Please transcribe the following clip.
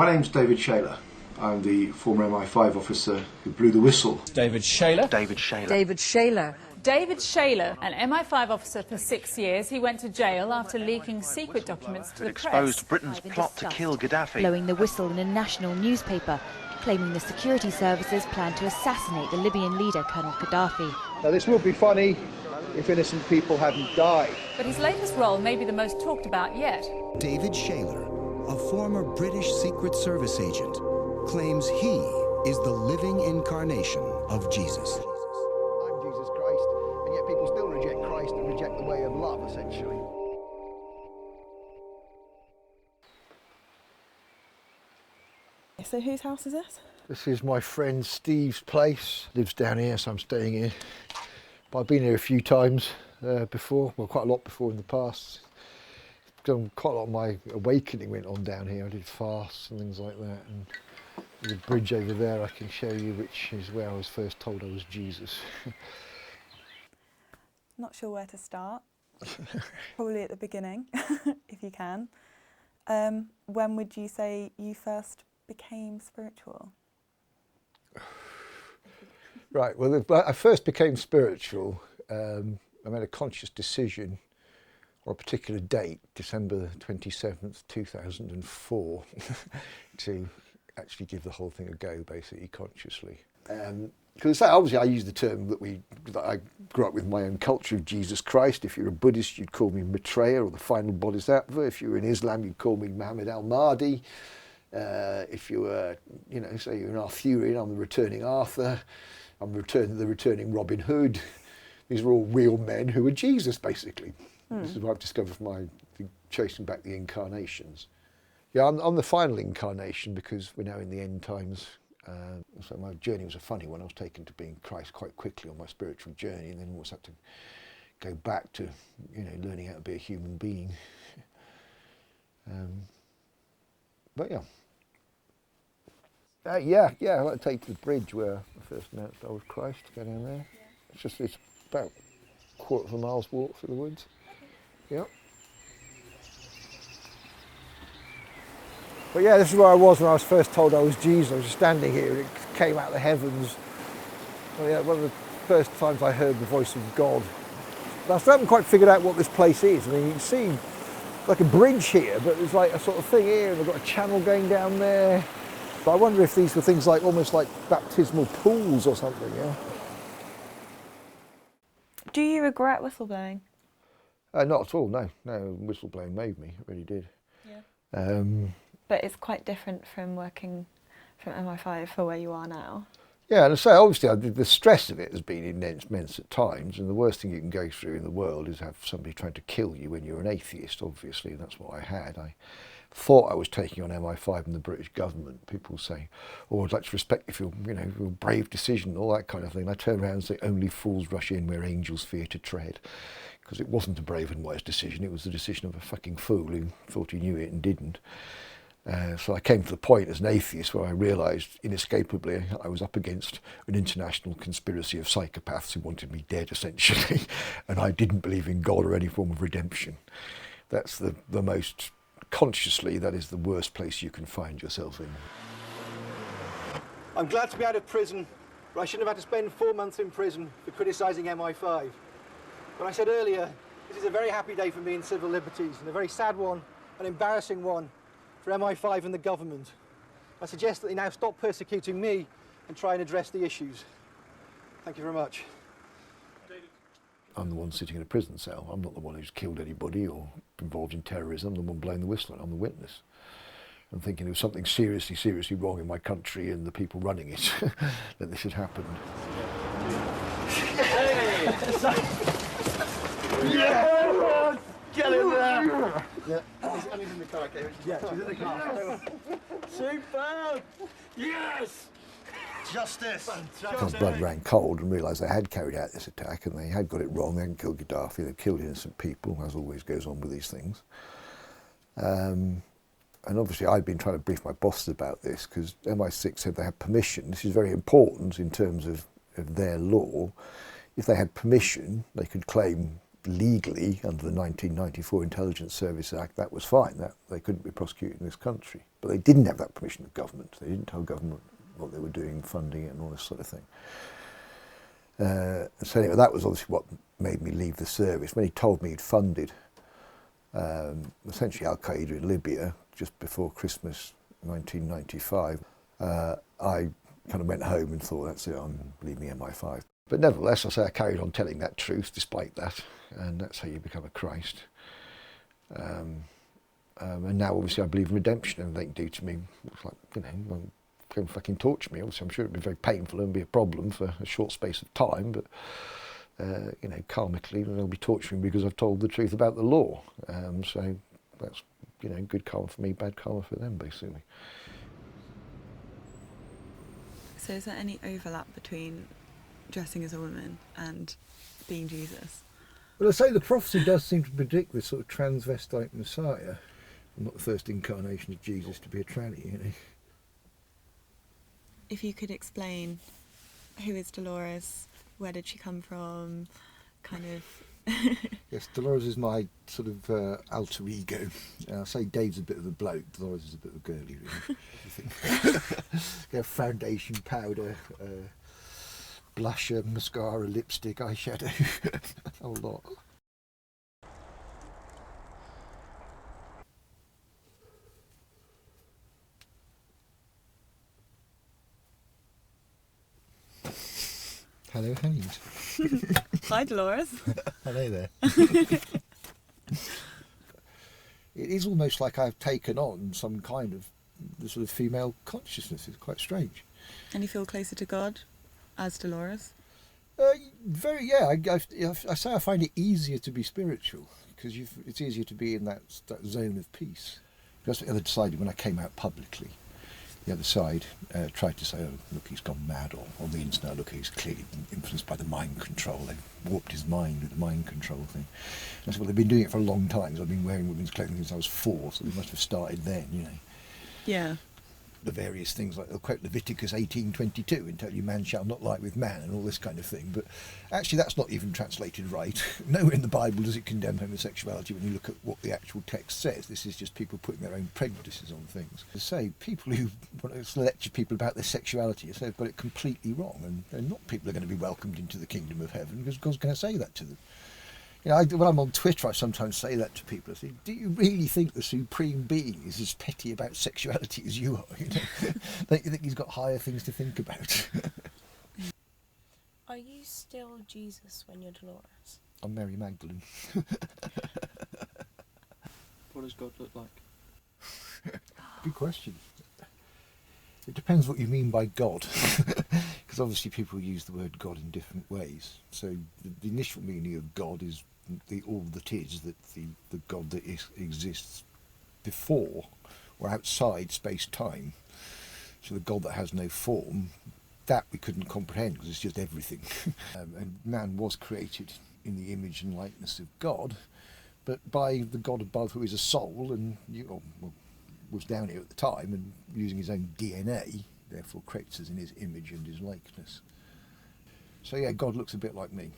My name's David Shayler. I'm the former MI5 officer who blew the whistle. David Shayler. David Shayler. David Shayler. David Shayler, an MI5 officer for 6 years, he went to jail after leaking secret documents to the press. Exposed Britain's plot to kill Gaddafi. Blowing the whistle in a national newspaper, claiming the security services planned to assassinate the Libyan leader, Colonel Gaddafi. Now this would be funny if innocent people hadn't died. But his latest role may be the most talked about yet. David Shayler, a former British Secret Service agent, claims he is the living incarnation of Jesus. I'm Jesus Christ, and yet people still reject Christ and reject the way of love, essentially. So whose house is this? This is my friend Steve's place. Lives down here, so I'm staying here. But I've been here a few times before, well, quite a lot before in the past. Quite a lot of my awakening went on down here. I did fasts and things like that. And there's a bridge over there I can show you, which is where I was first told I was Jesus. Not sure where to start. Probably at the beginning, if you can. When would you say you first became spiritual? Right, well, I first became spiritual. I made a conscious decision on a particular date, December 27th, 2004, to actually give the whole thing a go, basically, consciously. Because obviously I use the term that I grew up with, my own culture of Jesus Christ. If you're a Buddhist, you'd call me Maitreya, or the final bodhisattva. If you were in Islam, you'd call me Muhammad al-Mahdi. If you were, say you're an Arthurian, I'm the returning Arthur. I'm the returning Robin Hood. These are all real men who are Jesus, basically. This is what I've discovered from chasing back the incarnations. Yeah, I'm the final incarnation because we're now in the end times. So my journey was a funny one. I was taken to being Christ quite quickly on my spiritual journey, and then almost had to go back to, learning how to be a human being. But yeah. I'd like to take you to the bridge where I first announced I was Christ, go down there. It's about a quarter of a mile's walk through the woods. Yeah. But yeah, this is where I was when I was first told I was Jesus. I was just standing here and it came out of the heavens. Well, yeah, one of the first times I heard the voice of God. But I still haven't quite figured out what this place is. I mean, you can see like a bridge here, but there's like a sort of thing here, and they've got a channel going down there. But I wonder if these were things like almost like baptismal pools or something, yeah? Do you regret whistleblowing? Not at all, no. No, whistleblowing made me, it really did. Yeah. But it's quite different from working from MI5 for where you are now. Yeah, and so obviously the stress of it has been immense at times, and the worst thing you can go through in the world is have somebody trying to kill you when you're an atheist, obviously, and that's what I had. I thought I was taking on MI5 and the British government. People say, oh, I'd like to respect you for your brave decision, all that kind of thing. I turn around and say, only fools rush in where angels fear to tread. Because it wasn't a brave and wise decision, it was the decision of a fucking fool who thought he knew it and didn't. So I came to the point as an atheist where I realised inescapably I was up against an international conspiracy of psychopaths who wanted me dead, essentially, and I didn't believe in God or any form of redemption. That's the most, consciously, that is the worst place you can find yourself in. I'm glad to be out of prison, but I shouldn't have had to spend 4 months in prison for criticising MI5. But I said earlier, this is a very happy day for me in civil liberties, and a very sad one, an embarrassing one, for MI5 and the government. I suggest that they now stop persecuting me and try and address the issues. Thank you very much. I'm the one sitting in a prison cell. I'm not the one who's killed anybody or involved in terrorism. I'm the one blowing the whistle. I'm the witness. I'm thinking there was something seriously wrong in my country and the people running it that this had happened. Yeah! Get in there! Yeah. He's in the car, okay? Yeah, she's in the car. Superb! Yes! Justice! My blood ran cold and realised they had carried out this attack and they had got it wrong. They hadn't killed Gaddafi, they'd killed innocent people, as always goes on with these things. And obviously I'd been trying to brief my bosses about this because MI6 said they had permission. This is very important in terms of their law. If they had permission, they could claim legally, under the 1994 Intelligence Service Act, that was fine. That they couldn't be prosecuted in this country. But they didn't have that permission of government. They didn't tell government what they were doing, funding it and all this sort of thing. So anyway, that was obviously what made me leave the service. When he told me he'd funded essentially Al-Qaeda in Libya just before Christmas 1995, I kind of went home and thought, that's it, I'm leaving MI5. But nevertheless, I carried on telling that truth despite that, and that's how you become a Christ. And now obviously I believe in redemption, and they can do to me, it's like, you know, well, can fucking torture me. Obviously I'm sure it'd be very painful and be a problem for a short space of time, but you know, karmically they'll be torturing me because I've told the truth about the law. So that's, you know, good karma for me, bad karma for them, basically. So is there any overlap between dressing as a woman and being Jesus? Well, I say the prophecy does seem to predict this sort of transvestite Messiah. Not the first incarnation of Jesus to be a tranny, you know. If you could explain, who is Dolores? Where did she come from? Kind of. Yes, Dolores is my sort of alter ego. I say Dave's a bit of a bloke, Dolores is a bit of a girly, really. Yeah, foundation, powder, blusher, mascara, lipstick, eyeshadow, a whole lot. Hello, Haynes. Hi, Dolores. Hello there. It is almost like I've taken on some kind of the sort of female consciousness. It's quite strange. And you feel closer to God as Dolores? Very, yeah. I say I find it easier to be spiritual because it's easier to be in that zone of peace. That's what the other side, when I came out publicly, the other side tried to say, oh, look, he's gone mad, or on the internet, look, he's clearly influenced by the mind control. They've warped his mind with the mind control thing. And I said, well, they've been doing it for a long time. So I've been wearing women's clothing since I was 4, so they must have started then, you know. Yeah. The various things, like they'll quote Leviticus 18:22 and tell you man shall not lie with man and all this kind of thing, but actually that's not even translated right. Nowhere in the Bible does it condemn homosexuality when you look at what the actual text says. This is just people putting their own prejudices on things. To say, people who want to lecture people about their sexuality, they've got it completely wrong, and not people are going to be welcomed into the kingdom of heaven because God's going to say that to them. You know, when I'm on Twitter, I sometimes say that to people. I say, do you really think the Supreme Being is as petty about sexuality as you are? You know? Don't you think he's got higher things to think about? Are you still Jesus when you're Dolores? I'm Mary Magdalene. What does God look like? Good question. It depends what you mean by God. Because obviously people use the word God in different ways. So the initial meaning of God is all that is, that the God that exists before or outside space-time. So the God that has no form, that we couldn't comprehend because it's just everything. And man was created in the image and likeness of God, but by the God above, who is a soul and was down here at the time and using his own DNA, therefore creates us in his image and his likeness. So yeah, God looks a bit like me.